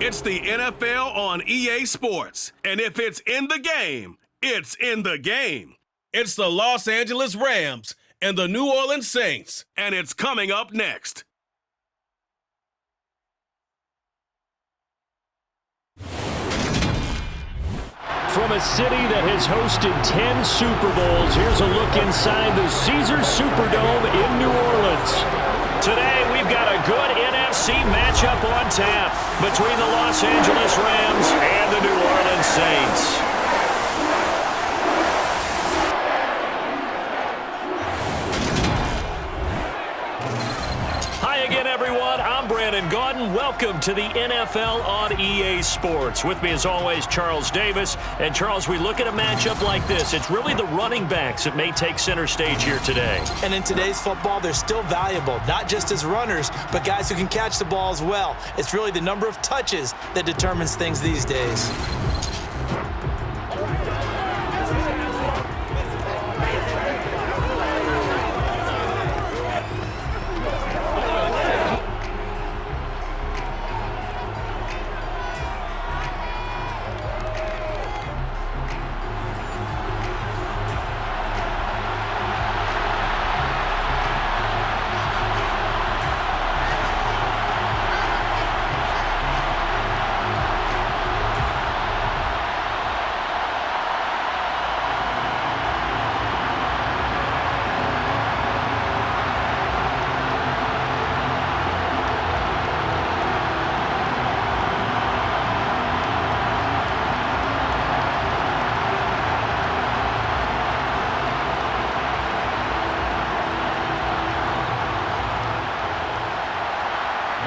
It's the NFL on EA Sports. And if it's in the game, it's in the game. It's the Los Angeles Rams and the New Orleans Saints. And it's coming up next. From a city that has hosted 10 Super Bowls, here's a look inside the Caesars Superdome in New Orleans. Today, we've got a good NFC matchup on tap between the Los Angeles Rams and the New Orleans Saints. Gordon, welcome to the NFL on EA Sports. With me as always, Charles Davis. And Charles, we look at a matchup like this. It's really the running backs that may take center stage here today. And in today's football, they're still valuable, not just as runners, but guys who can catch the ball as well. It's really the number of touches that determines things these days.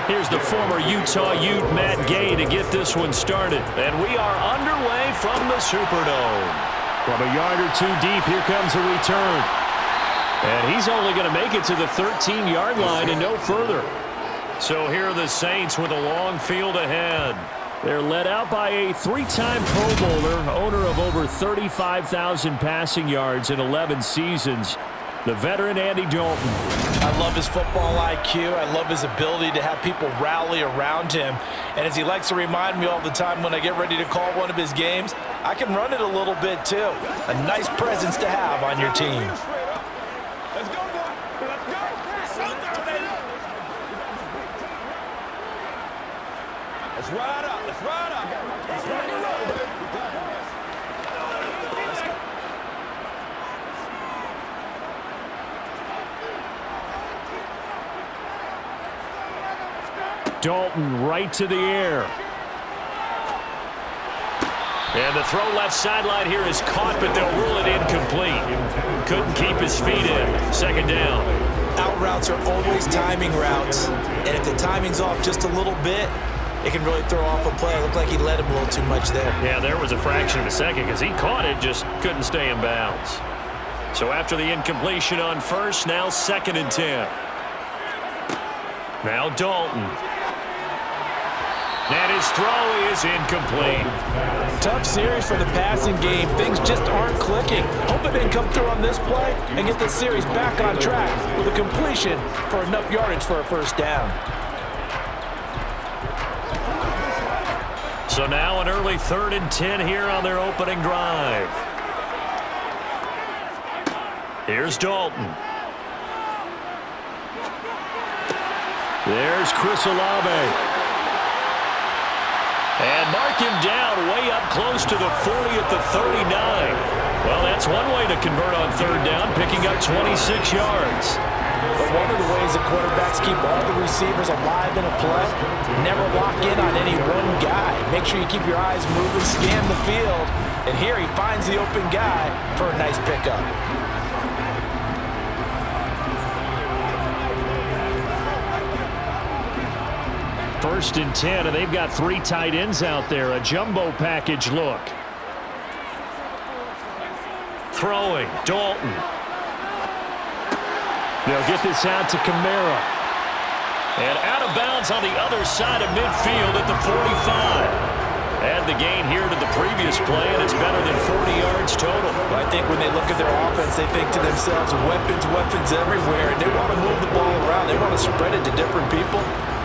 Here's the former Utah Ute, Matt Gay, to get this one started. And we are underway from the Superdome. From a yard or two deep, here comes a return. And he's only going to make it to the 13-yard line and no further. So here are the Saints with a long field ahead. They're led out by a three-time Pro Bowler, owner of over 35,000 passing yards in 11 seasons. The veteran Andy Dalton. I love his football IQ. I love his ability to have people rally around him. And as he likes to remind me all the time when I get ready to call one of his games, I can run it a little bit too. A nice presence to have on your team. Let's go, boy. Let's go. Let's ride up. Let's ride up. Let's ride it up. Dalton right to the air. And the throw left sideline here is caught, but they'll rule it incomplete. Couldn't keep his feet in. Second down. Out routes are always timing routes. And if the timing's off just a little bit, it can really throw off a play. It looked like he let him a little too much there. Yeah, there was a fraction of a second because he caught it, just couldn't stay in bounds. So after the incompletion on first, now 2nd and 10. Now Dalton. And his throw is incomplete. Tough series for the passing game. Things just aren't clicking. Hope it didn't come through on this play and get the series back on track with a completion for enough yardage for a first down. So now an early 3rd and 10 here on their opening drive. Here's Dalton. There's Chris Olave. And mark him down way up close to the 40 at the 39. Well, that's one way to convert on 3rd down, picking up 26 yards. But one of the ways that quarterbacks keep all the receivers alive in a play, never lock in on any one guy. Make sure you keep your eyes moving, scan the field. And here he finds the open guy for a nice pickup. 1st and 10, and they've got 3 tight ends out there. A jumbo package look. Throwing, Dalton. They'll get this out to Kamara. And out of bounds on the other side of midfield at the 45. Add the gain here to the previous play, and it's better than 40 yards total. I think when they look at their offense, they think to themselves, weapons everywhere, and they want to move the ball around. They want to spread it to different people.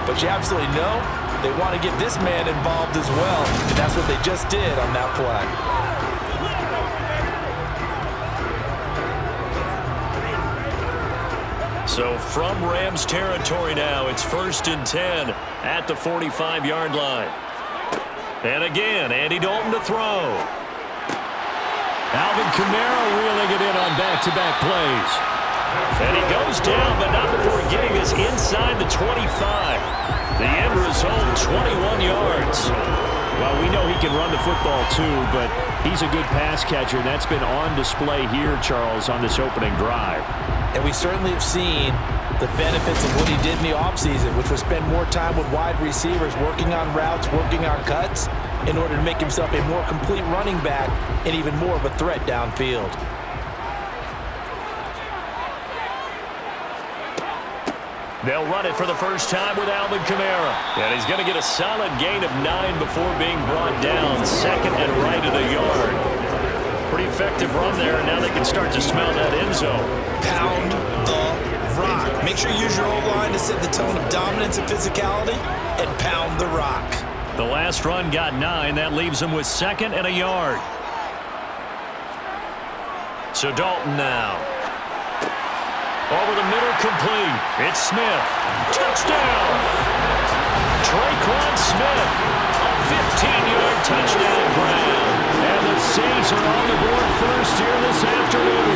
But you absolutely know They want to get this man involved as well, and that's what they just did on that play. So from Rams territory now, it's 1st and 10 at the 45-yard line. And again, Andy Dalton to throw. Alvin Kamara reeling it in on back-to-back plays. And he goes down, but not before getting us inside the 25. The end result, 21 yards. Well, we know he can run the football too, but he's a good pass catcher. That's been on display here, Charles, on this opening drive. And we certainly have seen the benefits of what he did in the offseason, which was spend more time with wide receivers, working on routes, working on cuts, in order to make himself a more complete running back and even more of a threat downfield. They'll run it for the first time with Alvin Kamara. And he's going to get a solid gain of 9 before being brought down. Second and right at a yard. Pretty effective run there, and now they can start to smell that end zone. Pound the rock. Make sure you use your O-line to set the tone of dominance and physicality, and pound the rock. The last run got 9. That leaves them with 2nd and a yard. So Dalton now. Over the middle, complete. It's Smith. Touchdown! Traquan Smith. A 15-yard touchdown grab. And the Saints are on the board first here this afternoon.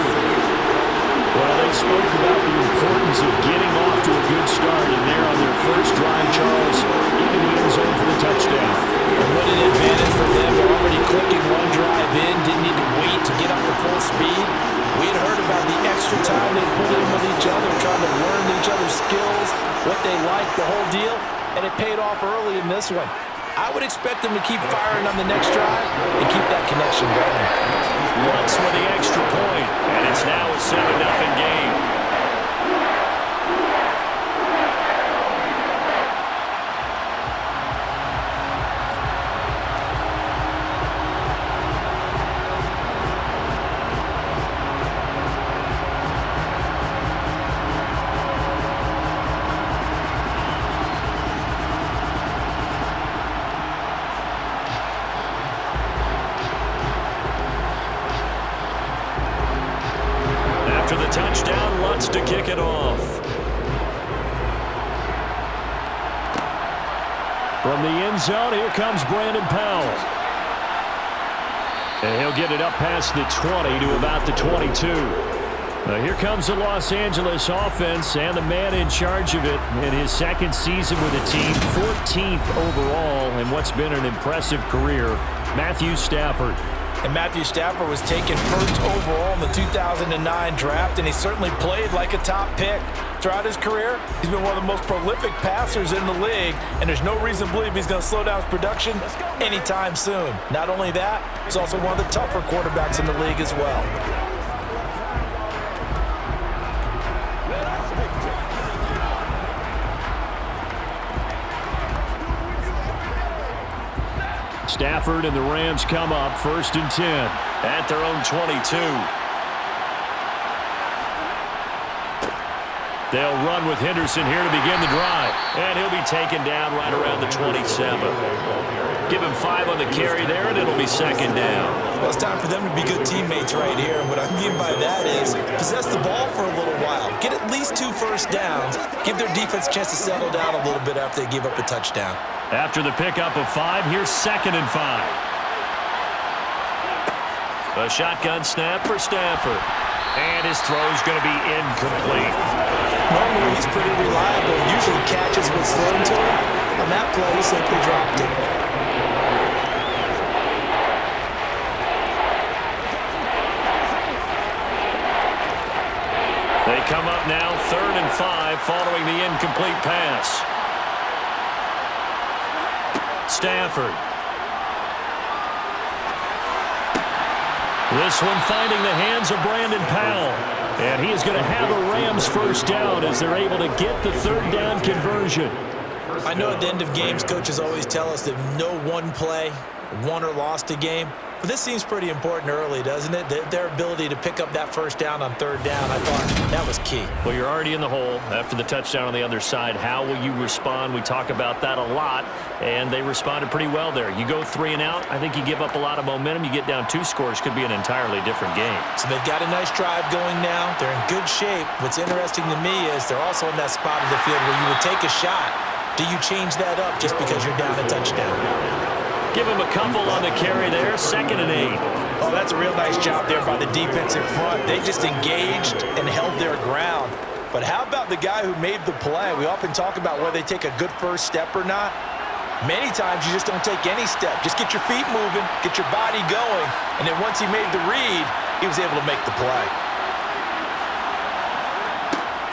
Well, they spoke about the importance of getting off to a good start, and they're on their first drive, Charles, into the end zone for the touchdown. And what an advantage for them. They're already clicking one drive in, didn't need to wait to get up to full speed. We had heard about the extra time they put in with each other, trying to learn each other's skills, what they like, the whole deal, and it paid off early in this one. I would expect them to keep firing on the next drive and keep that connection going. Once with the extra point, and it's now a 7-0 game. After the touchdown, Lutz to kick it off. From the end zone, here comes Brandon Powell. And he'll get it up past the 20 to about the 22. Now here comes the Los Angeles offense and the man in charge of it in his second season with the team, 14th overall in what's been an impressive career, Matthew Stafford. And Matthew Stafford was taken first overall in the 2009 draft, and he certainly played like a top pick. Throughout his career, he's been one of the most prolific passers in the league, and there's no reason to believe he's going to slow down his production anytime soon. Not only that, he's also one of the tougher quarterbacks in the league as well. Stafford and the Rams come up 1st and 10 at their own 22. They'll run with Henderson here to begin the drive. And he'll be taken down right around the 27. Give him 5 on the carry there, and it'll be 2nd down. Well, it's time for them to be good teammates right here. And what I mean by that is possess the ball for a little while. Get at least 2 first downs. Give their defense a chance to settle down a little bit after they give up a touchdown. After the pickup of 5, here's 2nd and 5. A shotgun snap for Stafford. And his throw's going to be incomplete. Normally, he's pretty reliable. Usually catches what's thrown to him. On that play, he simply dropped it. They come up now 3rd and 5 following the incomplete pass. Stafford. This one finding the hands of Brandon Powell. And he is going to have a Rams first down as they're able to get the 3rd down conversion. I know at the end of games, coaches always tell us that no one play won or lost a game. But this seems pretty important early, doesn't it? Their ability to pick up that first down on third down, I thought that was key. Well, you're already in the hole after the touchdown on the other side. How will you respond? We talk about that a lot, and they responded pretty well there. You go 3 and out, I think you give up a lot of momentum. You get down 2 scores, could be an entirely different game. So they've got a nice drive going now. They're in good shape. What's interesting to me is they're also in that spot of the field where you would take a shot. Do you change that up just because you're down a touchdown? Give him a couple on the carry there, 2nd and 8. Oh, that's a real nice job there by the defensive front. They just engaged and held their ground. But how about the guy who made the play? We often talk about whether they take a good first step or not. Many times you just don't take any step. Just get your feet moving, get your body going, and then once he made the read, he was able to make the play.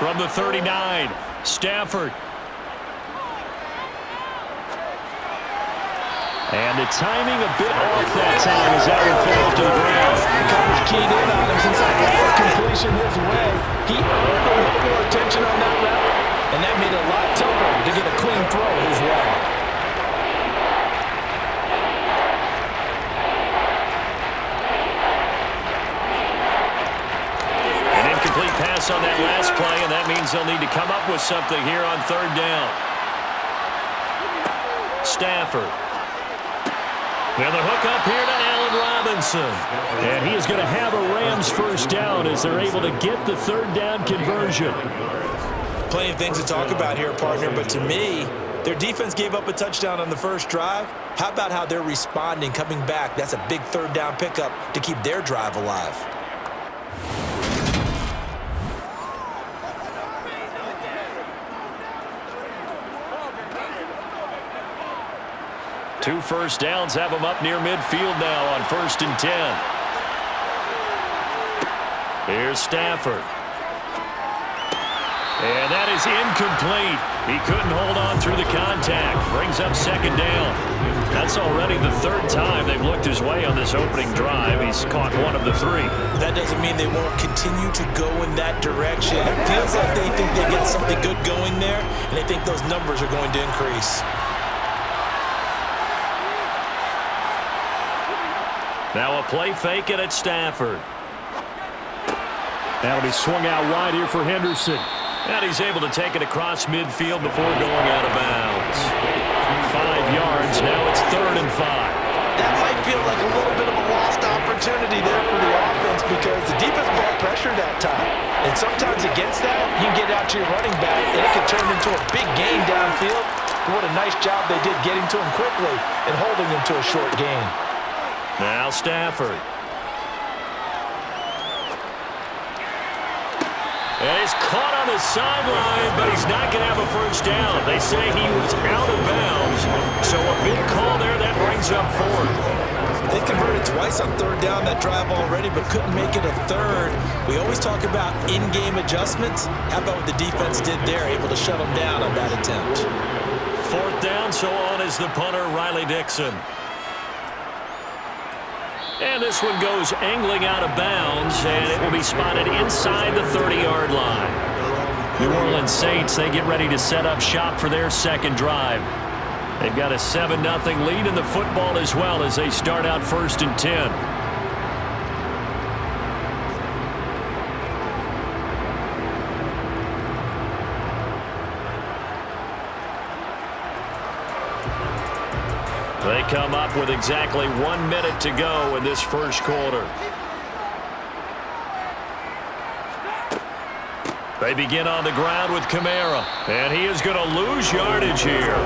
From the 39, Stafford. And the timing a bit off that time as that one falls to the ground. The coverage keyed in on him since that last completion his way. He earned a little more attention on that route, and that made it a lot tougher to get a clean throw his way. An incomplete pass on that last play, and that means they'll need to come up with something here on third down. Stafford. And the hook up here to Allen Robinson. And he is going to have a Rams first down as they're able to get the third down conversion. Plenty of things to talk about here, partner, but to me, their defense gave up a touchdown on the first drive. How about how they're responding, coming back? That's a big third down pickup to keep their drive alive. Two first downs have them up near midfield now on 1st and 10. Here's Stafford. And that is incomplete. He couldn't hold on through the contact. Brings up 2nd down. That's already the 3rd time they've looked his way on this opening drive. He's caught 1 of the 3. That doesn't mean they won't continue to go in that direction. It feels like they think they got something good going there, and they think those numbers are going to increase. Now a play fake it at Stafford. That'll be swung out wide here for Henderson. And he's able to take it across midfield before going out of bounds. 5 yards. Now it's 3rd and 5. That might feel like a little bit of a lost opportunity there for the offense because the defense brought pressure that time. And sometimes against that, you can get out to your running back, and it can turn into a big gain downfield. But what a nice job they did getting to him quickly and holding him to a short gain. Now Stafford. And he's caught on the sideline, but he's not going to have a first down. They say he was out of bounds. So a big call there, that brings up 4th. They converted twice on 3rd down that drive already, but couldn't make it a 3rd. We always talk about in-game adjustments. How about what the defense did there, able to shut them down on that attempt? 4th down, so on is the punter, Riley Dixon. And this one goes angling out of bounds, and it will be spotted inside the 30-yard line. New Orleans Saints, they get ready to set up shop for their 2nd drive. They've got a 7-0 lead in the football as well as they start out 1st and 10. They come up with exactly 1 minute to go in this first quarter. They begin on the ground with Kamara, and he is going to lose yardage here.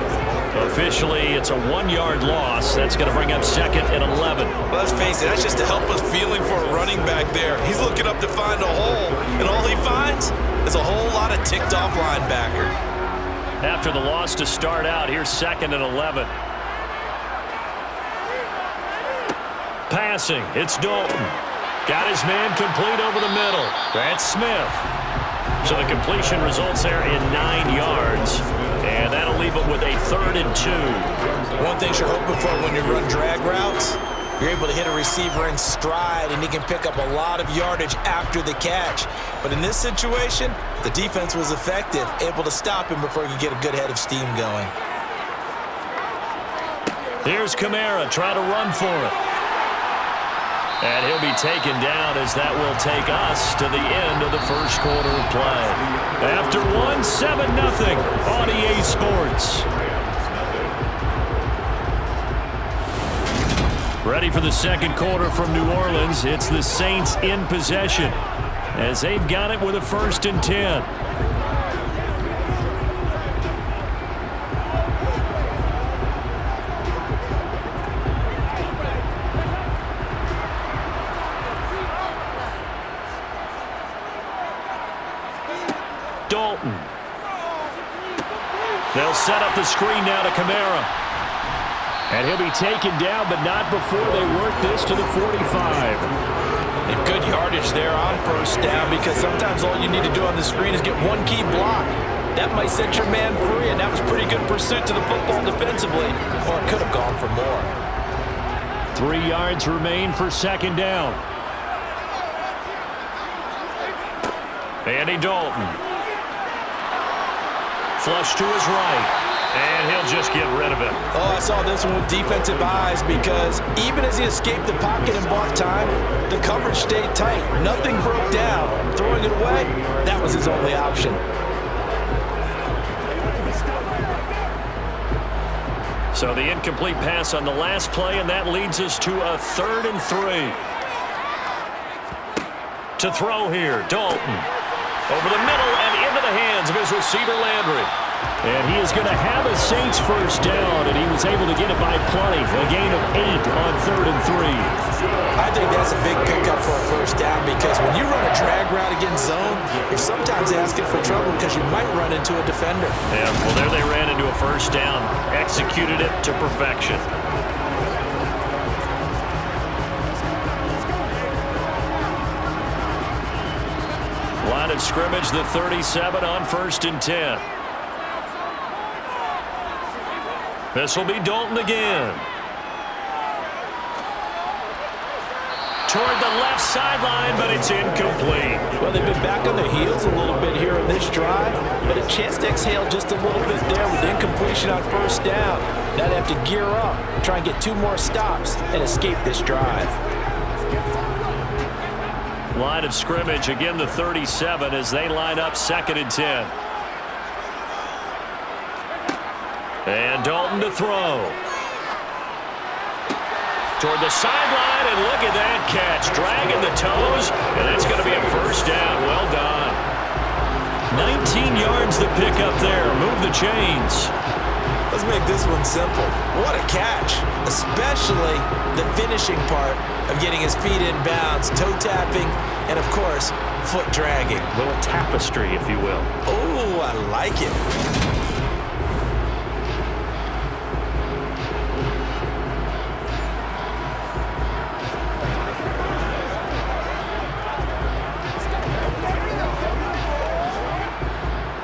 Officially, it's a 1-yard loss. That's going to bring up 2nd and 11. Well, let's face it, that's just a helpless feeling for a running back there. He's looking up to find a hole, and all he finds is a whole lot of ticked-off linebacker. After the loss to start out, here's 2nd and 11. Passing, it's Dalton. Got his man complete over the middle. That's Smith. So the completion results there in 9 yards. And that'll leave him with a 3rd and 2. One thing you're hoping for when you run drag routes, you're able to hit a receiver in stride, and he can pick up a lot of yardage after the catch. But in this situation, the defense was effective, able to stop him before he could get a good head of steam going. Here's Kamara, try to run for it. And he'll be taken down as that will take us to the end of the first quarter of play. After one, 7-0 on EA Sports. Ready for the second quarter from New Orleans. It's the Saints in possession as they've got it with a 1st and 10. Dalton. They'll set up the screen now to Kamara. And he'll be taken down, but not before they work this to the 45. And good yardage there on 1st down, because sometimes all you need to do on the screen is get one key block. That might set your man free, and that was pretty good pursuit to the football defensively, or it could have gone for more. 3 yards remain for 2nd down. Andy Dalton. Flush to his right. And he'll just get rid of it. Oh, I saw this one with defensive eyes, because even as he escaped the pocket and bought time, the coverage stayed tight. Nothing broke down. Throwing it away, that was his only option. So the incomplete pass on the last play, and that leads us to a 3rd and 3. To throw here, Dalton. Over the middle and into the hands of his receiver, Landry. And he is going to have a Saints 1st down, and he was able to get it by plenty. A gain of 8 on 3rd and 3. I think that's a big pickup for a 1st down, because when you run a drag route against zone, you're sometimes asking for trouble because you might run into a defender. Yeah, well, there they ran into a 1st down. Executed it to perfection. Line of scrimmage, the 37 on 1st and 10. This will be Dalton again. Toward the left sideline, but it's incomplete. Well, they've been back on their heels a little bit here on this drive, but a chance to exhale just a little bit there with incompletion on 1st down. Now they have to gear up, try and get 2 more stops, and escape this drive. Line of scrimmage, again the 37 as they line up 2nd and 10. And Dalton to throw. Toward the sideline, and look at that catch. Dragging the toes, and that's going to be a 1st down. Well done. 19 yards the pick up there. Move the chains. Let's make this one simple. What a catch, especially the finishing part of getting his feet in bounds, toe tapping, and of course, foot dragging. A little tapestry, if you will. Oh, I like it.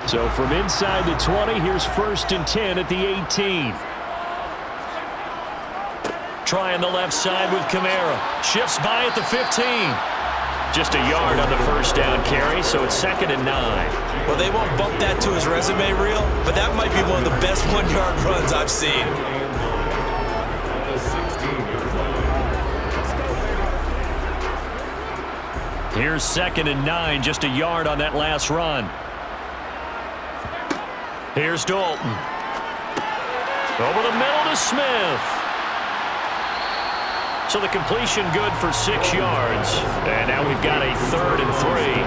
So from inside the 20, here's 1st and 10 at the 18. Trying the left side with Kamara. Shifts by at the 15. Just a yard on the 1st down carry, so it's 2nd and 9. Well, they won't bump that to his resume reel, but that might be one of the best 1-yard runs I've seen. Here's 2nd and 9, just a yard on that last run. Here's Dalton. Over the middle to Smith. So the completion good for 6 yards. And now we've got a 3rd and 3.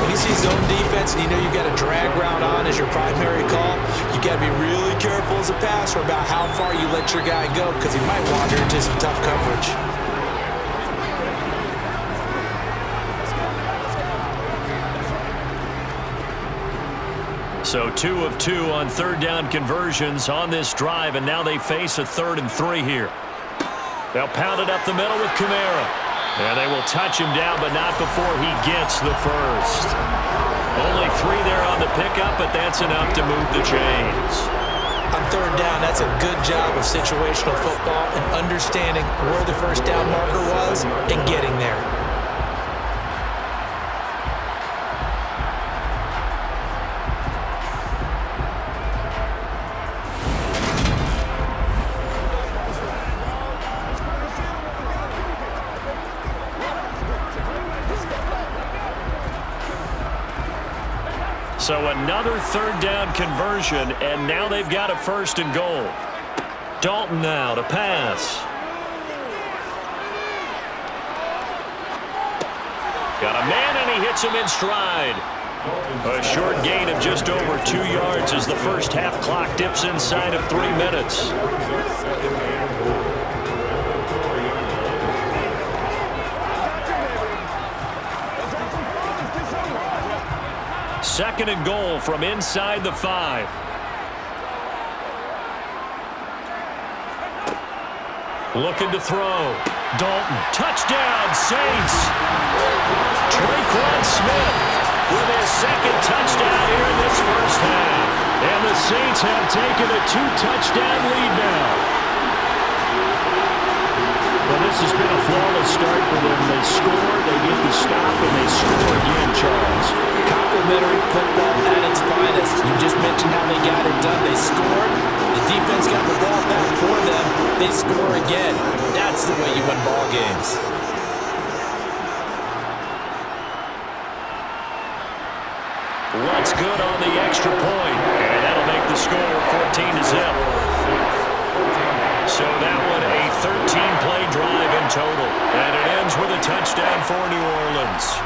When you see zone defense and you know you've got a drag route on as your primary call, you got to be really careful as a passer about how far you let your guy go, because he might wander into some tough coverage. So 2 of 2 on 3rd down conversions on this drive, and now they face a 3rd and 3 here. They'll pound it up the middle with Kamara. And they will touch him down, but not before he gets the 1st. Only 3 there on the pickup, but that's enough to move the chains. On 3rd down, that's a good job of situational football and understanding where the 1st down marker was and getting there. So another third down conversion, and now they've got a 1st and goal. Dalton now to pass. Got a man, and he hits him in stride. A short gain of just over 2 yards as the first half clock dips inside of 3 minutes. Second and goal from inside the 5. Looking to throw. Dalton, touchdown, Saints. Traquan Smith with his second touchdown here in this first half. And the Saints have taken a 2-touchdown lead now. Well, this has been a flawless start for them. They score, they get the stop, and they score again, Charles. Complimentary football at its finest. You just mentioned how they got it done. They scored. The defense got the ball back for them. They score again. That's the way you win ball games. What's good on the extra point, and that'll make the score 14-0. So that one a 13-play drive in total, and it ends with a touchdown for New Orleans.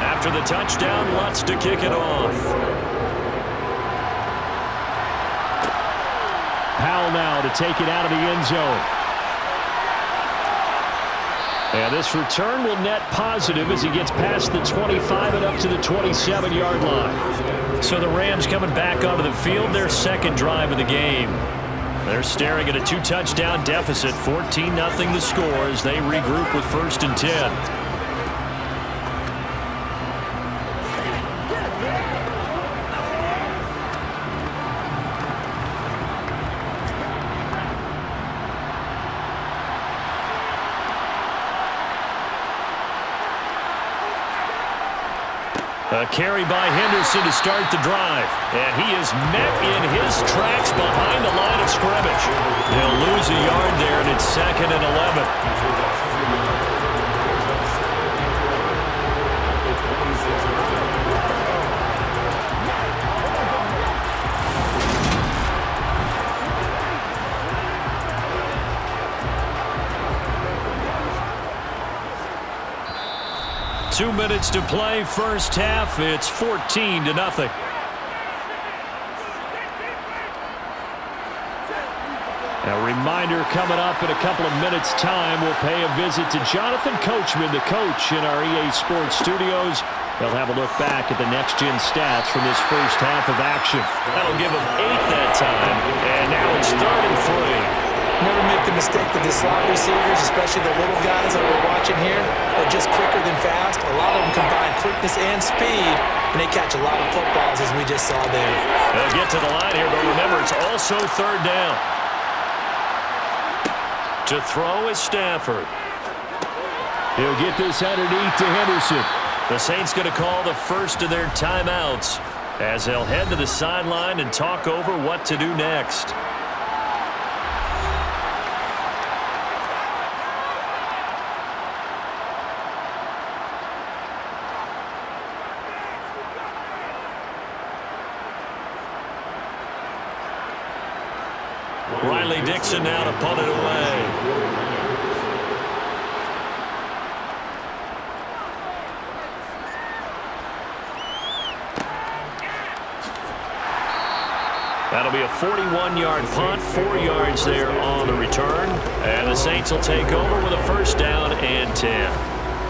After the touchdown, Lutz to kick it off. Powell now to take it out of the end zone. And this return will net positive as he gets past the 25 and up to the 27-yard line. So the Rams coming back onto the field, their second drive of the game. They're staring at a 2-touchdown deficit, 14-0 the score as they regroup with 1st and 10. A carry by Henderson to start the drive. And he is met in his tracks behind the line of scrimmage. They'll lose a yard there, and it's 2nd and 11. 2 minutes to play, first half. It's 14-0. A reminder coming up in a couple of minutes' time. We'll pay a visit to Jonathan Coachman, the coach in our EA Sports studios. They'll have a look back at the next-gen stats from this first half of action. That'll give them 8 that time, and now it's 3rd and 3. Never make the mistake that the slot receivers, especially the little guys that we're watching here, are just quicker than fast. A lot of them combine quickness and speed, and they catch a lot of footballs, as we just saw there. They'll get to the line here, but remember, it's also 3rd down. To throw is Stafford. He'll get this underneath to Henderson. The Saints going to call the first of their timeouts as they'll head to the sideline and talk over what to do next. Riley Dixon now to punt it away. That'll be a 41-yard punt, 4 yards there on the return. And the Saints will take over with a 1st down and 10.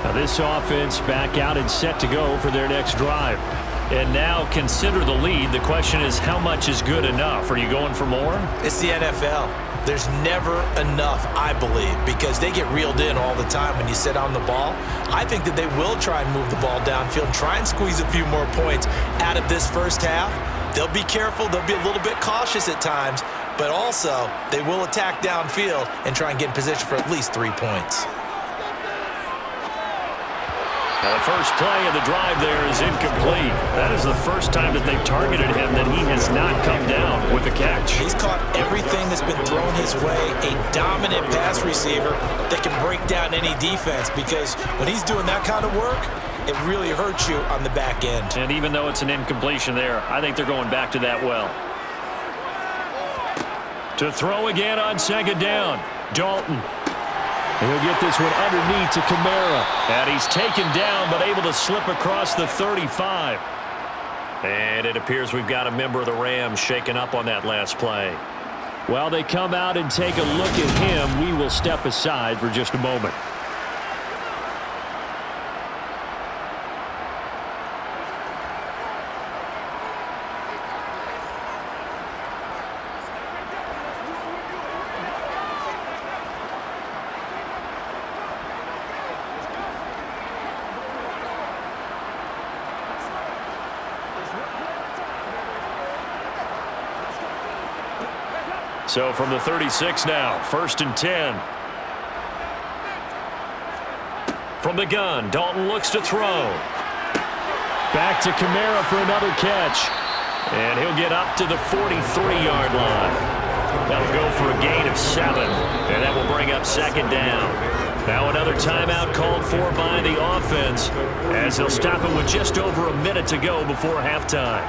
Now this offense back out and set to go for their next drive. And now consider the lead. The question is, how much is good enough? Are you going for more? It's the NFL. There's never enough, I believe, because they get reeled in all the time when you sit on the ball. I think that they will try and move the ball downfield and try and squeeze a few more points out of this first half. They'll be careful. They'll be a little bit cautious at times, but also they will attack downfield and try and get in position for at least 3 points. Now the first play of the drive there is incomplete. That is the first time that they've targeted him that he has not come down with a catch. He's caught everything that's been thrown his way, a dominant pass receiver that can break down any defense, because when he's doing that kind of work, it really hurts you on the back end. And even though it's an incompletion there, I think they're going back to that well. To throw again on second down, Dalton. He'll get this one underneath to Kamara. And he's taken down, but able to slip across the 35. And it appears we've got a member of the Rams shaken up on that last play. While they come out and take a look at him, we will step aside for just a moment. So from the 36 now, 1st and 10. From the gun, Dalton looks to throw. Back to Kamara for another catch. And he'll get up to the 43-yard line. That'll go for a gain of 7. And that will bring up second down. Now another timeout called for by the offense, as they'll stop it with just over a minute to go before halftime.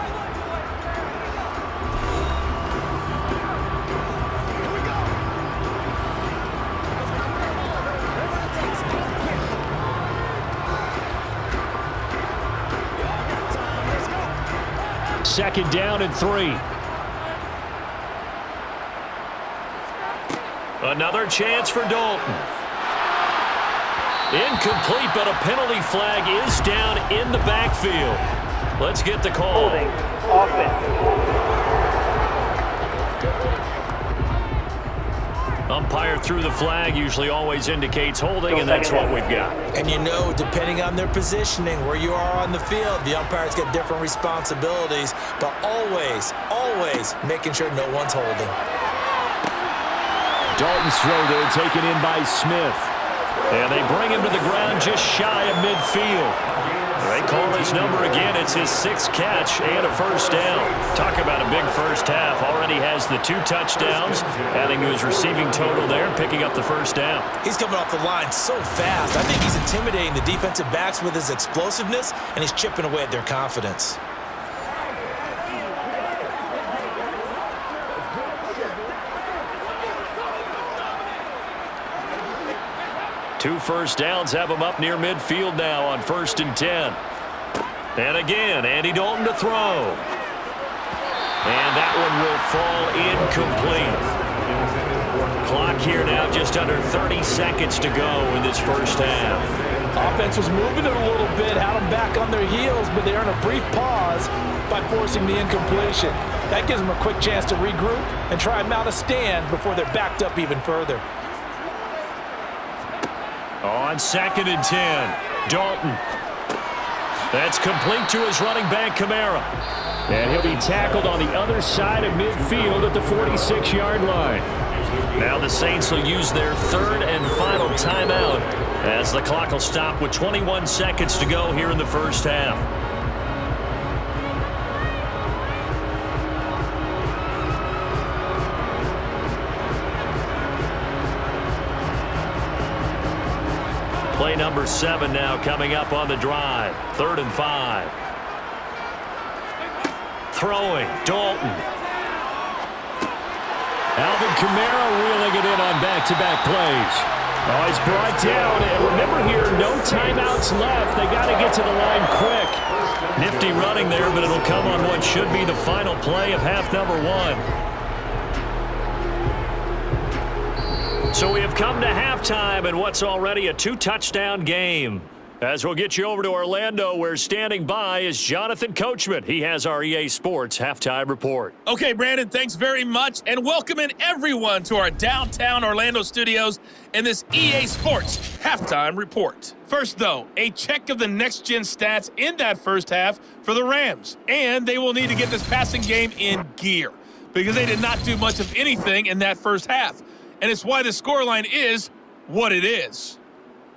Second down and 3. Another chance for Dalton. Incomplete, but a penalty flag is down in the backfield. Let's get the call. Holding. Offense. Umpire threw the flag, usually always indicates holding, and that's what we've got. And you know, depending on their positioning, where you are on the field, the umpires get different responsibilities, but always, always making sure no one's holding. Dalton's throw there taken in by Smith. And they bring him to the ground just shy of midfield. They call his number again. It's his 6th catch and a first down. Talk about a big first half. Already has the 2 touchdowns, adding to his receiving total there, picking up the first down. He's coming off the line so fast. I think he's intimidating the defensive backs with his explosiveness, and he's chipping away at their confidence. Two first downs have him up near midfield now on 1st and 10. And again, Andy Dalton to throw. And that one will fall incomplete. Clock here now just under 30 seconds to go in this first half. Offense was moving it a little bit, had them back on their heels, but they earned a brief pause by forcing the incompletion. That gives them a quick chance to regroup and try and mount a stand before they're backed up even further. On 2nd and 10, Dalton. That's complete to his running back, Kamara. And he'll be tackled on the other side of midfield at the 46-yard line. Now the Saints will use their 3rd and final timeout as the clock will stop with 21 seconds to go here in the first half. Play number 7 now coming up on the drive. 3rd and 5. Throwing, Dalton. Alvin Kamara reeling it in on back-to-back plays. Oh, he's brought down. And remember here, no timeouts left. They got to get to the line quick. Nifty running there, but it'll come on what should be the final play of half number 1. So we have come to halftime in what's already a 2-touchdown game. As we'll get you over to Orlando, where standing by is Jonathan Coachman. He has our EA Sports Halftime Report. Okay, Brandon, thanks very much, and welcoming everyone to our downtown Orlando studios in this EA Sports Halftime Report. First, though, a check of the next-gen stats in that first half for the Rams, and they will need to get this passing game in gear because they did not do much of anything in that first half, and it's why the scoreline is what it is.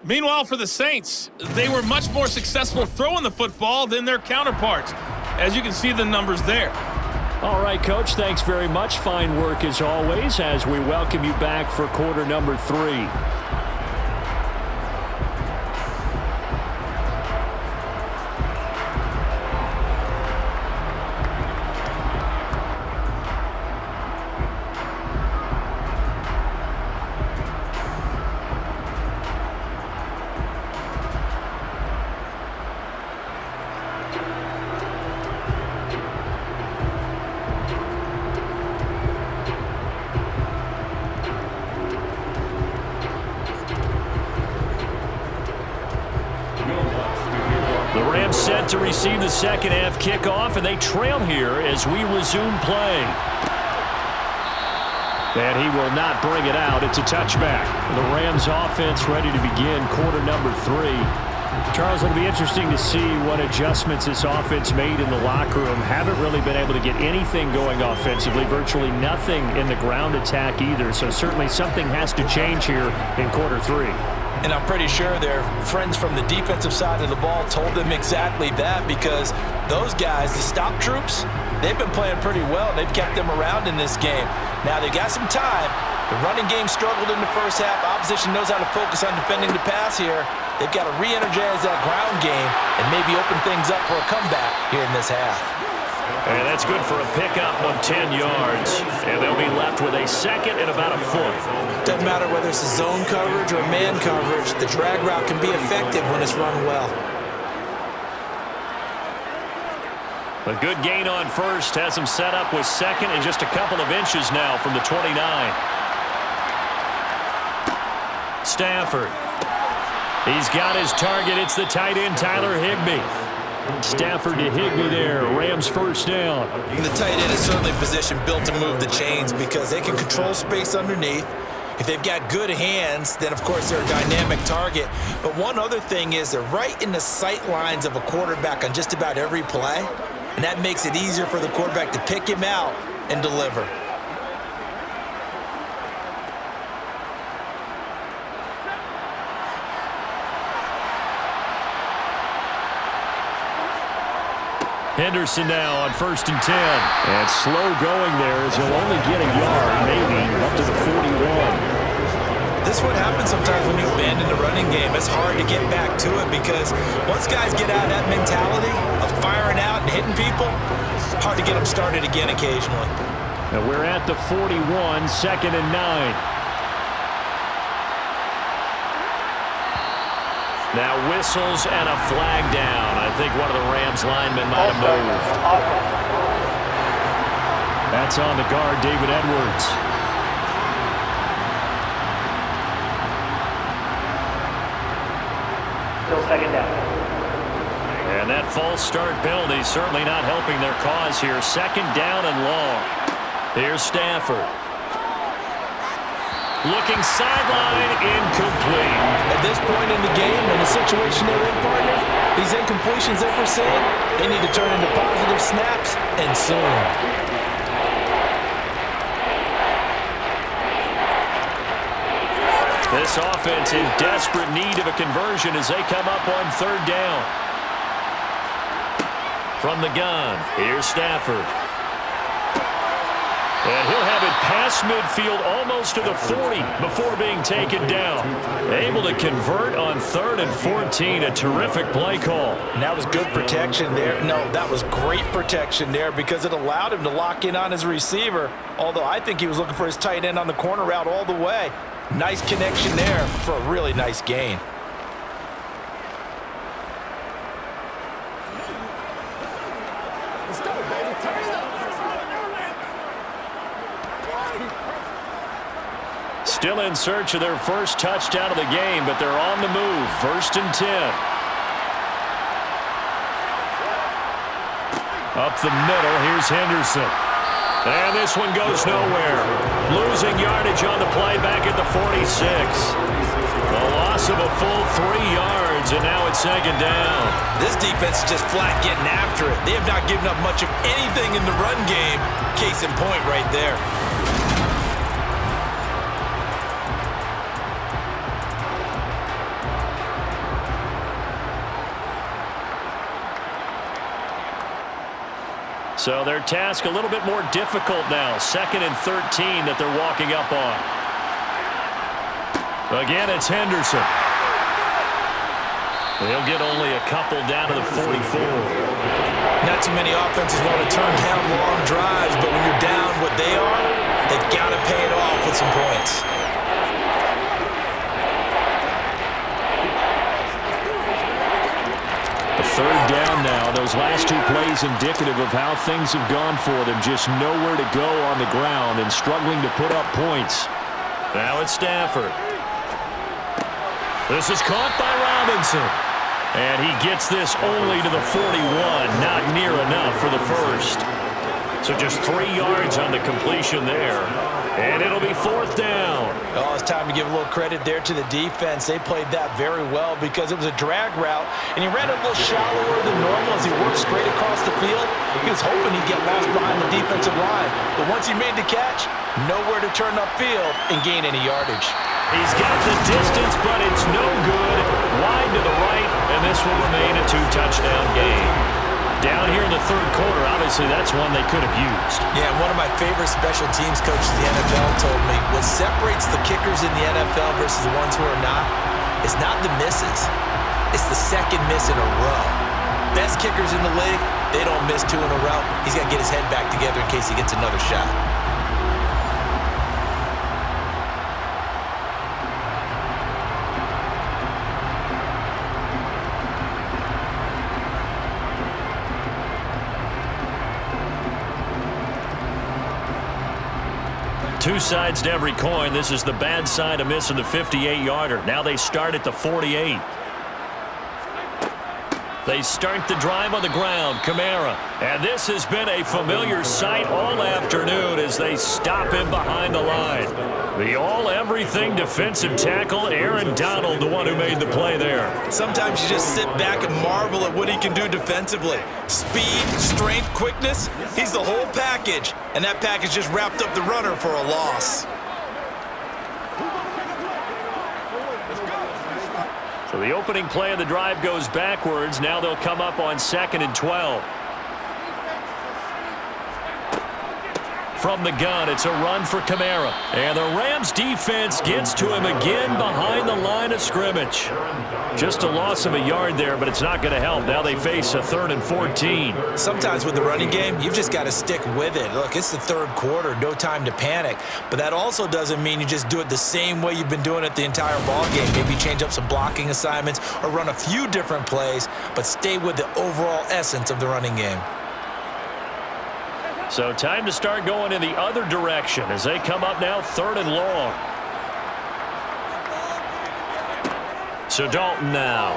Meanwhile, for the Saints, they were much more successful throwing the football than their counterparts, as you can see the numbers there. All right, Coach, thanks very much. Fine work as always as we welcome you back for quarter number 3. Set to receive the second half kickoff, and they trail here as we resume play. And he will not bring it out. It's a touchback. The Rams offense ready to begin quarter number 3. Charles, it'll be interesting to see what adjustments this offense made in the locker room. Haven't really been able to get anything going offensively, virtually nothing in the ground attack either. So certainly something has to change here in quarter 3. And I'm pretty sure their friends from the defensive side of the ball told them exactly that, because those guys, the stop troops, they've been playing pretty well. They've kept them around in this game. Now they got some time. The running game struggled in the first half. Opposition knows how to focus on defending the pass here. They've got to re-energize that ground game and maybe open things up for a comeback here in this half. And that's good for a pickup of 10 yards. And they'll be left with a second and about a foot. Doesn't matter whether it's a zone coverage or man coverage, the drag route can be effective when it's run well. A good gain on first has him set up with second and just a couple of inches now from the 29. Stafford. He's got his target. It's the tight end, Tyler Higbee. Stafford to Higbee there. Rams first down. And the tight end is certainly a position built to move the chains because they can control space underneath. If they've got good hands, then of course they're a dynamic target. But one other thing is they're right in the sight lines of a quarterback on just about every play. And that makes it easier for the quarterback to pick him out and deliver. Henderson now on 1st and 10. And slow going there as he'll only get a yard, maybe, up to the 41. This is what happens sometimes when you abandon the running game. It's hard to get back to it because once guys get out of that mentality of firing out and hitting people, it's hard to get them started again occasionally. Now we're at the 41, 2nd and 9. Now whistles and a flag down. I think one of the Rams linemen might have moved. That's on the guard, David Edwards. Still second down. And that false start penalty certainly not helping their cause here. 2nd down and long. Here's Stafford. Looking sideline, incomplete. At this point in the game, in the situation they're in, partner, these incompletions that we're seeing, they need to turn into positive snaps, and soon. This offense in desperate need of a conversion as they come up on 3rd down. From the gun, here's Stafford. And he'll have it past midfield almost to the 40 before being taken down. Able to convert on 3rd and 14. A terrific play call. And that was good protection there. No, that was great protection there because it allowed him to lock in on his receiver, although I think he was looking for his tight end on the corner route all the way. Nice connection there for a really nice gain. Still in search of their first touchdown of the game, but they're on the move. 1st and 10. Up the middle, here's Henderson. And this one goes nowhere. Losing yardage on the play back at the 46. A loss of a full 3 yards, and now it's second down. This defense is just flat getting after it. They have not given up much of anything in the run game. Case in point right there. So their task a little bit more difficult now. 2nd and 13 that they're walking up on. Again, it's Henderson. They'll get only a couple down to the 44. Not too many offenses want to turn down long drives, but when you're down what they are, they've got to pay it off with some points. Third down now. Those last 2 plays indicative of how things have gone for them. Just nowhere to go on the ground and struggling to put up points. Now it's Stafford. This is caught by Robinson. And he gets this only to the 41. Not near enough for the first. So just 3 yards on the completion there. And it'll be 4th down. Oh, it's time to give a little credit there to the defense. They played that very well because it was a drag route, and he ran a little shallower than normal as he worked straight across the field. He was hoping he'd get lost behind the defensive line. But once he made the catch, nowhere to turn upfield and gain any yardage. He's got the distance, but it's no good. Wide to the right, and this will remain a 2-touchdown game. Down here in the 3rd quarter, obviously that's one they could have used. Yeah, one of my favorite special teams coaches in the NFL told me what separates the kickers in the NFL versus the ones who are not is not the misses. It's the second miss in a row. Best kickers in the league, they don't miss 2 in a row. He's got to get his head back together in case he gets another shot. Two sides to every coin. This is the bad side of missing the 58-yarder. Now they start at the 48. They start the drive on the ground. Kamara. And this has been a familiar sight all afternoon as they stop him behind the line. The all-everything defensive tackle, Aaron Donald, the one who made the play there. Sometimes you just sit back and marvel at what he can do defensively. Speed, strength, quickness, he's the whole package. And that package just wrapped up the runner for a loss. So the opening play of the drive goes backwards. Now they'll come up on 2nd and 12. From the gun, it's a run for Kamara. And the Rams defense gets to him again behind the line of scrimmage. Just a loss of a yard there, but it's not going to help. Now they face a 3rd and 14. Sometimes with the running game, you've just got to stick with it. Look, it's the 3rd quarter, no time to panic. But that also doesn't mean you just do it the same way you've been doing it the entire ball game. Maybe change up some blocking assignments or run a few different plays, but stay with the overall essence of the running game. So time to start going in the other direction as they come up now 3rd and long. So Dalton now.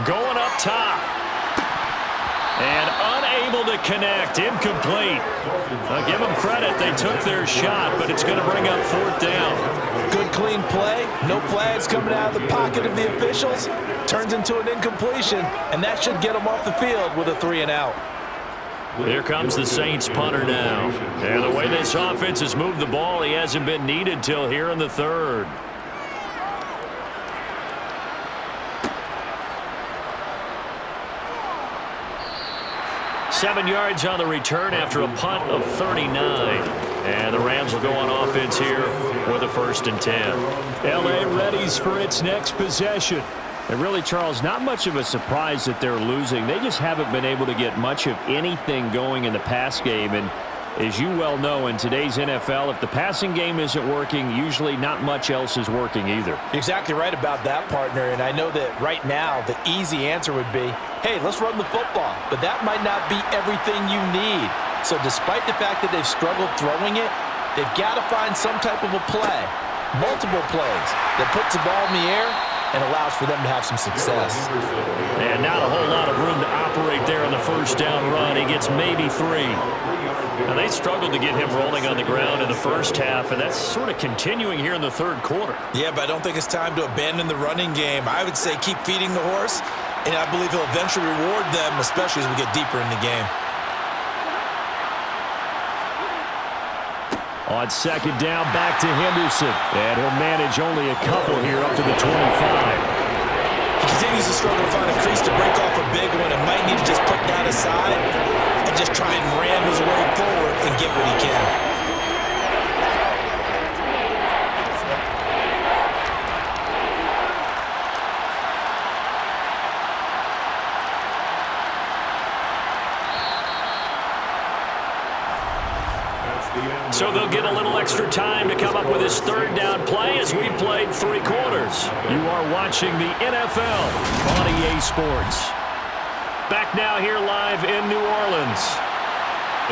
Going up top. And unable to connect. Incomplete. I'll give them credit. They took their shot, but it's going to bring up 4th down. Good, clean play. No flags coming out of the pocket of the officials. Turns into an incompletion, and that should get them off the field with a 3-and-out. Here comes the Saints punter now. And the way this offense has moved the ball, he hasn't been needed till here in the 3rd. Seven yards on the return after a punt of 39. And the Rams will go on offense here with a 1st and 10. L.A. readies for its next possession. And really, Charles, not much of a surprise that they're losing. They just haven't been able to get much of anything going in the pass game. And as you well know, in today's NFL, if the passing game isn't working, usually not much else is working either. You're exactly right about that, partner. And I know that right now the easy answer would be, hey, let's run the football. But that might not be everything you need. So despite the fact that they've struggled throwing it, they've got to find some type of a play, multiple plays that puts the ball in the air and allows for them to have some success. And not a whole lot of room to operate there on the first down run. He gets maybe 3. Now, they struggled to get him rolling on the ground in the first half, and that's sort of continuing here in the third quarter. Yeah, but I don't think it's time to abandon the running game. I would say keep feeding the horse, and I believe he'll eventually reward them, especially as we get deeper in the game. On second down, back to Henderson. And he'll manage only a couple here up to the 25. He continues to struggle to find a crease to break off a big one and might need to just put that aside and just try and ram his way forward and get what he can. So they'll get a little extra time to come up with his third down play as we've played 3 quarters. You are watching the NFL on EA Sports. Back now here live in New Orleans.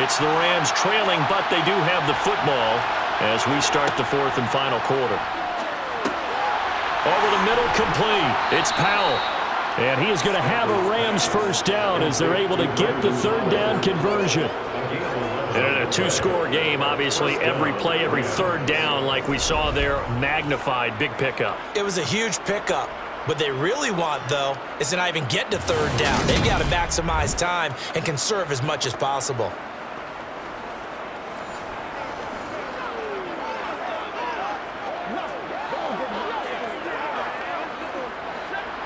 It's the Rams trailing, but they do have the football as we start the 4th and final quarter. Over the middle, complete. It's Powell. And he is going to have a Rams first down as they're able to get the third down conversion. And in a 2-score game, obviously, every play, every third down, like we saw there, magnified, big pickup. It was a huge pickup. What they really want, though, is to not even get to third down. They've got to maximize time and conserve as much as possible.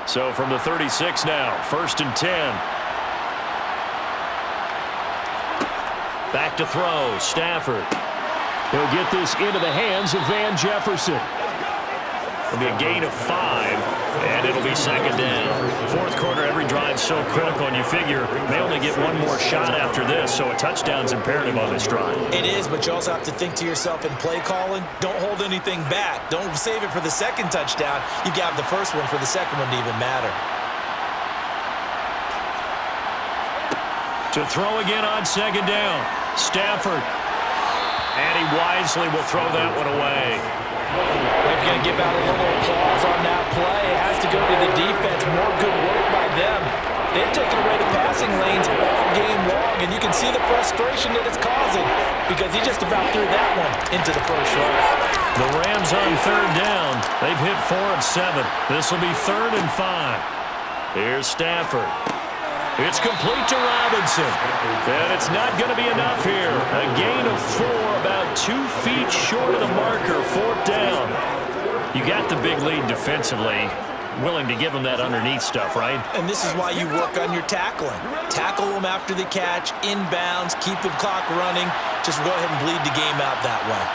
So from the 36 now, 1st and 10. Back to throw, Stafford. He'll get this into the hands of Van Jefferson. It'll be a gain of 5, and it'll be second down. 4th quarter, every drive so critical, and you figure they only get one more shot after this, so a touchdown's imperative on this drive. It is, but you also have to think to yourself in play calling, don't hold anything back. Don't save it for the second touchdown. You've got the first one for the second one to even matter. To throw again on second down, Stafford. And he wisely will throw that one away. They're going to give out a little applause on that play. It has to go to the defense. More good work by them. They've taken away the passing lanes all game long, and you can see the frustration that it's causing because he just about threw that one into the first row. The Rams on third down. They've hit 4 of 7. This will be 3rd and 5. Here's Stafford. It's complete to Robinson. And it's not going to be enough here. A gain of 4, about 2 feet short of the marker, 4th down. You got the big lead defensively. Willing to give them that underneath stuff, right? And this is why you work on your tackling. Tackle them after the catch, inbounds, keep the clock running. Just go ahead and bleed the game out that way.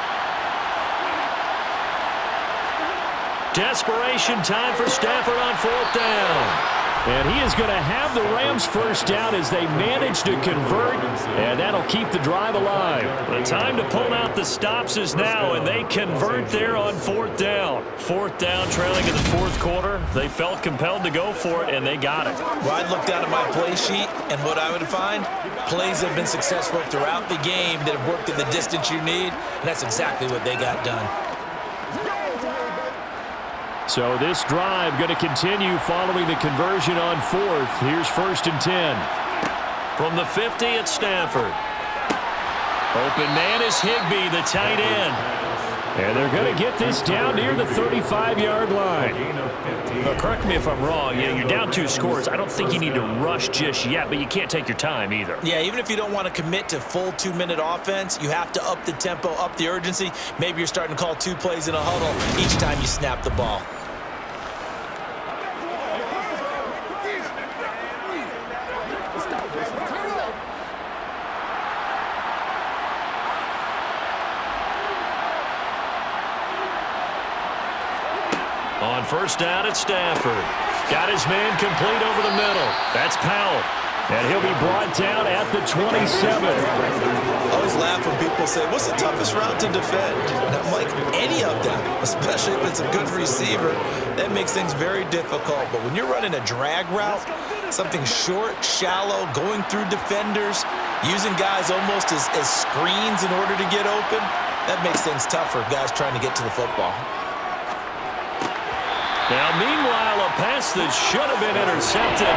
Desperation time for Stafford on 4th down. And he is going to have the Rams first down as they manage to convert, and that'll keep the drive alive. The time to pull out the stops is now, and they convert there on 4th down. 4th down, trailing in the 4th quarter. They felt compelled to go for it, and they got it. Well, I'd look down at my play sheet, and what I would find, plays have been successful throughout the game that have worked at the distance you need, and that's exactly what they got done. So this drive going to continue following the conversion on 4th. Here's 1st and 10. From the 50 at Stafford. Open man is Higbee, the tight end. And they're going to get this down near the 35-yard line. Now, correct me if I'm wrong. You're down 2 scores. I don't think you need to rush just yet, but you can't take your time either. Yeah, even if you don't want to commit to full 2-minute offense, you have to up the tempo, up the urgency. Maybe you're starting to call 2 plays in a huddle each time you snap the ball. On 1st down at Stafford. Got his man complete over the middle. That's Powell. And he'll be brought down at the 27. I always laugh when people say, what's the toughest route to defend? And I'm like, any of them, especially if it's a good receiver. That makes things very difficult. But when you're running a drag route, something short, shallow, going through defenders, using guys almost as screens in order to get open, that makes things tough for guys trying to get to the football. Now, meanwhile, a pass that should have been intercepted,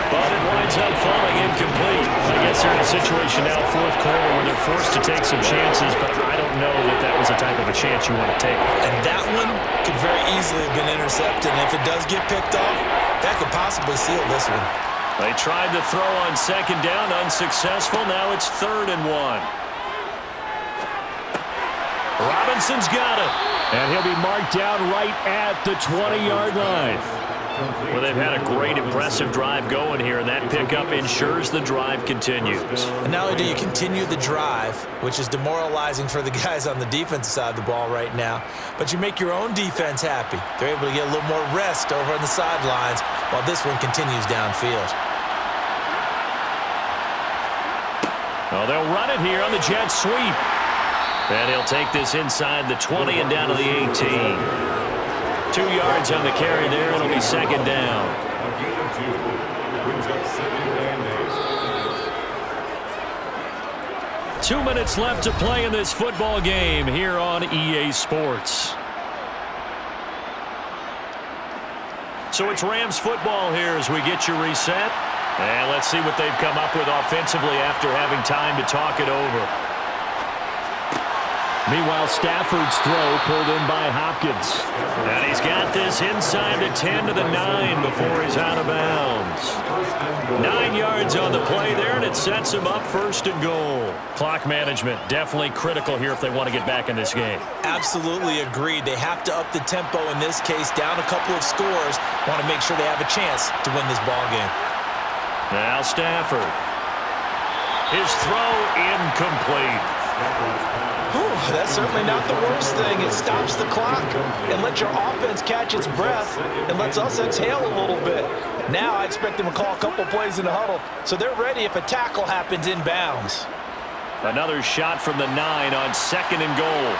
but it winds up falling incomplete. I guess they're in a situation now, fourth quarter, where they're forced to take some chances, but I don't know that that was the type of a chance you want to take. And that one could very easily have been intercepted. And if it does get picked off, that could possibly seal this one. They tried to throw on second down, unsuccessful. Now it's 3rd and 1. Robinson's got it. And he'll be marked down right at the 20-yard line. Well, they've had a great, impressive drive going here, and that pickup ensures the drive continues. And not only do you continue the drive, which is demoralizing for the guys on the defensive side of the ball right now, but you make your own defense happy. They're able to get a little more rest over on the sidelines while this one continues downfield. Well, they'll run it here on the jet sweep. And he'll take this inside the 20 and down to the 18. 2 yards on the carry there. It'll be second down. Two minutes left to play in this football game here on EA Sports. So it's Rams football here as we get you reset. And let's see what they've come up with offensively after having time to talk it over. Meanwhile, Stafford's throw pulled in by Hopkins. And he's got this inside the 10 to the 9 before he's out of bounds. 9 yards on the play there, and it sets him up 1st and goal. Clock management definitely critical here if they want to get back in this game. Absolutely agreed. They have to up the tempo in this case, down a couple of scores. Want to make sure they have a chance to win this ball game. Now Stafford. His throw incomplete. Whew, that's certainly not the worst thing. It stops the clock and lets your offense catch its breath and lets us exhale a little bit. Now I expect them to call a couple plays in the huddle so they're ready if a tackle happens inbounds. Another shot from the 9 on 2nd and goal.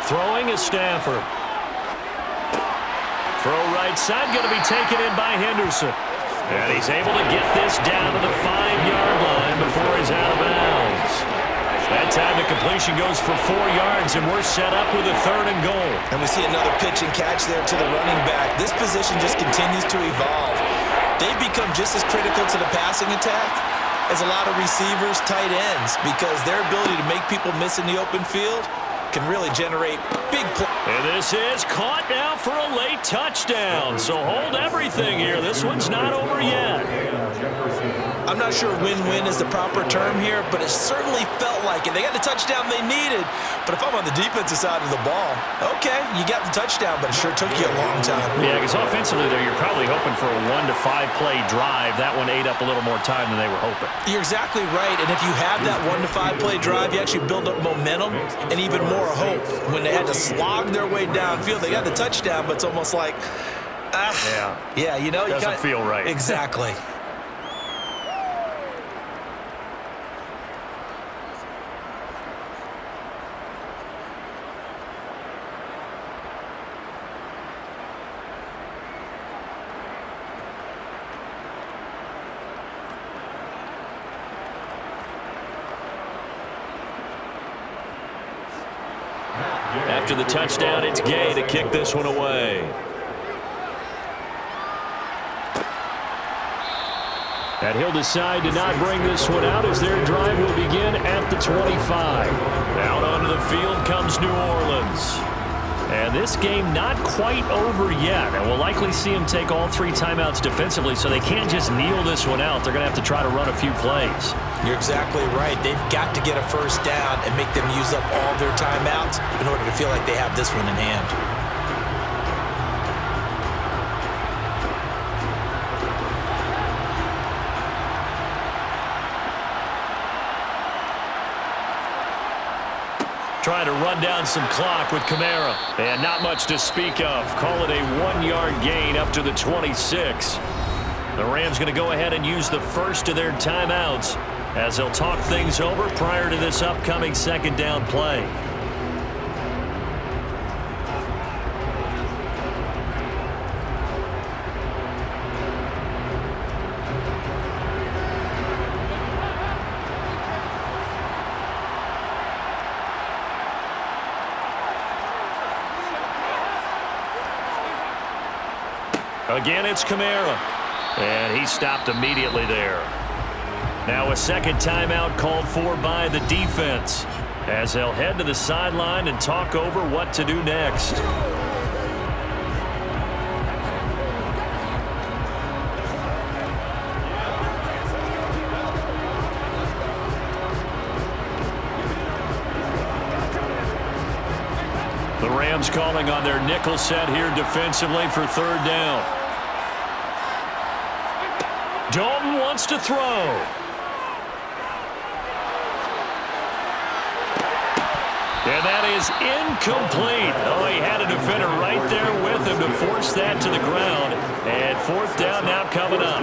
Throwing is Stafford. Throw right side, going to be taken in by Henderson. And he's able to get this down to the 5-yard line before he's out of bounds. That time the completion goes for 4 yards, and we're set up with a 3rd and goal. And we see another pitch and catch there to the running back. This position just continues to evolve. They've become just as critical to the passing attack as a lot of receivers, tight ends, because their ability to make people miss in the open field can really generate big plays. And this is caught now for a late touchdown. So hold everything here. This one's not over yet. I'm not sure win-win is the proper term here, but it certainly felt like it. They got the touchdown they needed. But if I'm on the defensive side of the ball, okay, you got the touchdown, but it sure took you a long time. Yeah, because offensively there, you're probably hoping for a 1 to 5 play drive. That one ate up a little more time than they were hoping. You're exactly right. And if you have that 1 to 5 play drive, you actually build up momentum and even more hope. When they had to slog their way downfield, they got the touchdown, but it's almost like, yeah, you know, doesn't feel right. Exactly. After the touchdown, it's Gay to kick this one away. And he'll decide to not bring this one out as their drive will begin at the 25. Out onto the field comes New Orleans. And this game not quite over yet. And we'll likely see them take all 3 timeouts defensively, so they can't just kneel this one out. They're going to have to try to run a few plays. You're exactly right. They've got to get a first down and make them use up all their timeouts in order to feel like they have this one in hand. Trying to run down some clock with Kamara. And not much to speak of. Call it a 1-yard gain up to the 26. The Rams going to go ahead and use the first of their timeouts as they'll talk things over prior to this upcoming second down play. Again, it's Kamara. And he stopped immediately there. Now a second timeout called for by the defense, as they'll head to the sideline and talk over what to do next. The Rams calling on their nickel set here defensively for third down. Dalton wants to throw. And that is incomplete. Oh, he had a defender right there with him to force that to the ground. And fourth down now coming up.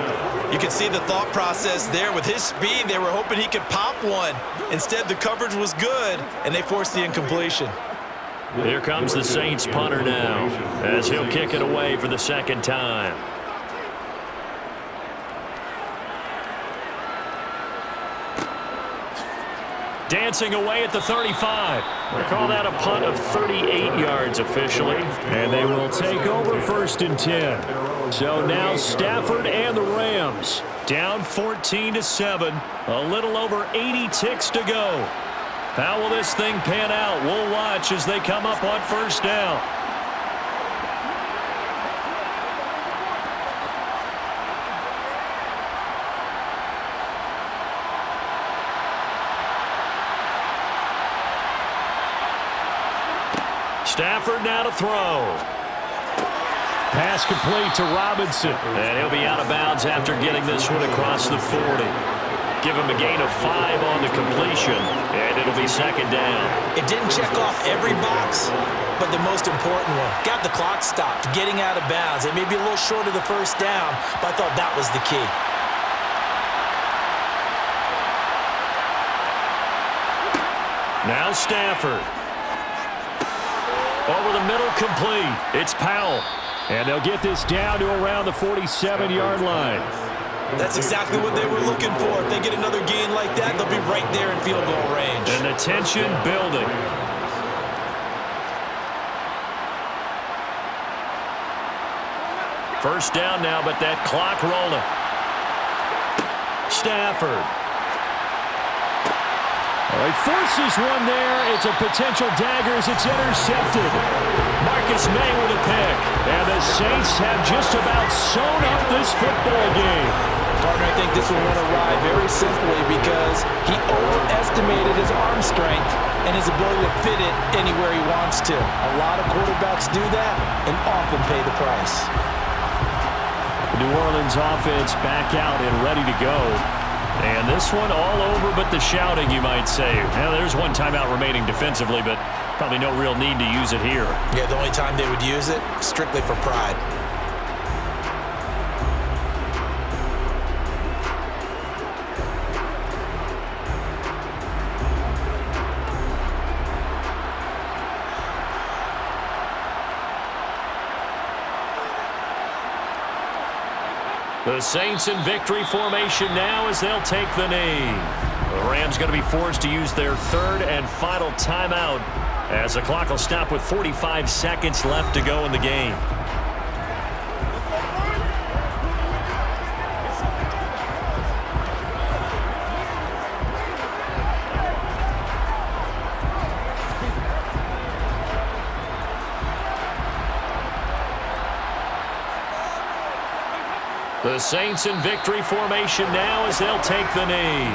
You can see the thought process there. With his speed, they were hoping he could pop one. Instead, the coverage was good, and they forced the incompletion. Here comes the Saints punter now, as he'll kick it away for the second time. Dancing away at the 35. They call that a punt of 38 yards officially. And they will take over first and 10. So now Stafford and the Rams down 14-7. A little over 80 ticks to go. How will this thing pan out? We'll watch as they come up on first down. Stafford now to throw. Pass complete to Robinson. And he'll be out of bounds after getting this one across the 40. Give him a gain of 5 on the completion, and it'll be second down. It didn't check off every box, but the most important one. Got the clock stopped, getting out of bounds. It may be a little short of the first down, but I thought that was the key. Now Stafford. Over the middle, complete. It's Powell. And they'll get this down to around the 47-yard line. That's exactly what they were looking for. If they get another gain like that, they'll be right there in field goal range. And the tension building. First down now, but that clock rolling. Stafford. He forces one there. It's a potential dagger as it's intercepted. Marcus May with a pick. And the Saints have just about sewn up this football game. Partner, I think this one went awry very simply because he overestimated his arm strength and his ability to fit it anywhere he wants to. A lot of quarterbacks do that and often pay the price. New Orleans offense back out and ready to go. And this one all over but the shouting, you might say. Now, there's one timeout remaining defensively, but probably no real need to use it here. Yeah, the only time they would use it, strictly for pride. The Saints in victory formation now as they'll take the knee. The Rams going to be forced to use their third and final timeout as the clock will stop with 45 seconds left to go in the game. The Saints in victory formation now as they'll take the knee.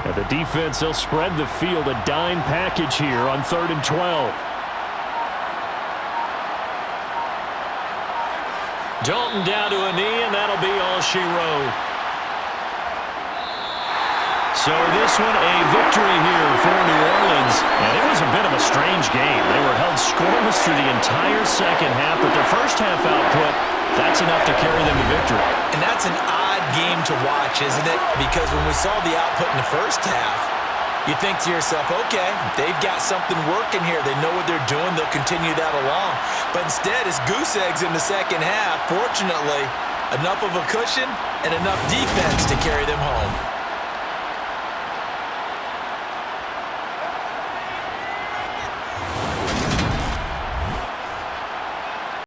And the defense, they'll spread the field, a dime package here on 3rd and 12. Dalton down to a knee, and that'll be all she wrote. So this one a victory here for New Orleans. And it was a bit of a strange game. They were held scoreless through the entire second half, but their first half output, that's enough to carry them to victory. And that's an odd game to watch, isn't it? Because when we saw the output in the first half, you think to yourself, okay, they've got something working here. They know what they're doing. They'll continue that along. But instead, it's goose eggs in the second half. Fortunately, Enough of a cushion and enough defense to carry them home.